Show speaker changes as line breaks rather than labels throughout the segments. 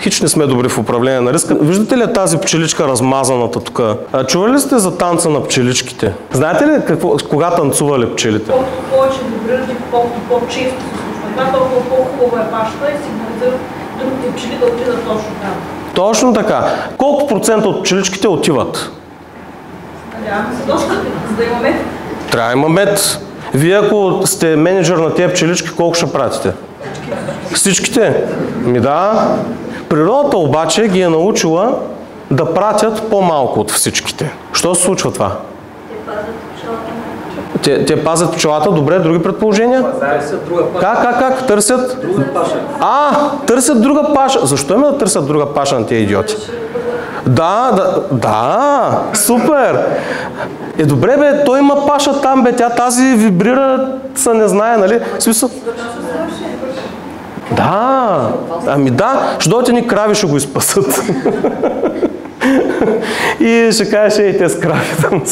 хич не сме добри в управление на риска. Виждате ли тази пчеличка размазаната тук? Чували ли сте за танца на пчеличките? Знаете ли кога танцували пчелите?
Колкото повече вибрирате, колкото по-често се случва. Това толкова по-хубава е пашата и сигнализират другите пчели да отидат точно там.
Точно така. Колко процента от пчеличките отиват?
Надяваме се точно, за да има мед.
Трябва да има мед. Вие ако сте менеджер на тези пчелички, колко ще пратите? Всичките? Ми да. Природата обаче ги е научила да пратят по-малко от всичките. Що се случва това? Те пазят пчелата. Добре, други предположения?
Търсят друга паша.
Как? Търсят?
Друга паша.
Търсят друга паша. Защо има да търсят друга паша на тези идиоти? Да, супер! Добре бе, той има паша там бе, тя тази вибрира, се не знае, нали? В смисъл... Да, ще дойдат ни крави, ще го изпасат. И ще кажеш, ей, те с крави там.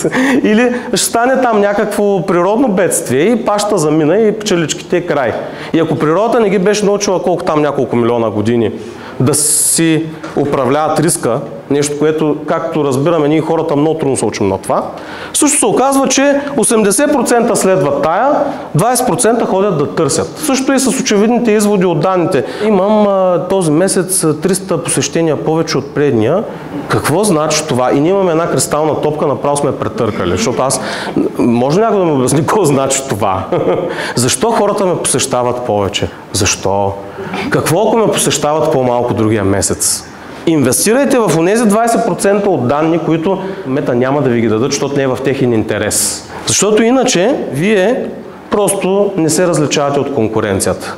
Или ще стане там някакво природно бедствие и паща замина и пчеличките е край. И ако природата не ги беше научила колко там няколко милиона години да си управляват риска, нещо, което, както разбираме, ние хората много трудно се учим на това, също се оказва, че 80% следват тая, 20% ходят да търсят. Също и с очевидните изводи от данните. Имам този месец 300 посещения повече от предния. Какво значи това? И ние имаме една кристална топка, направо сме претъркали, защото може някой да ми обясни какво значи това? Защо хората ме посещават повече? Защо? Какво ако ме посещават по-малко другия месец? Инвестирайте в онези 20% от данни, които Мета няма да ви ги дадат, защото не е в техен интерес. Защото иначе вие просто не се различавате от конкуренцията.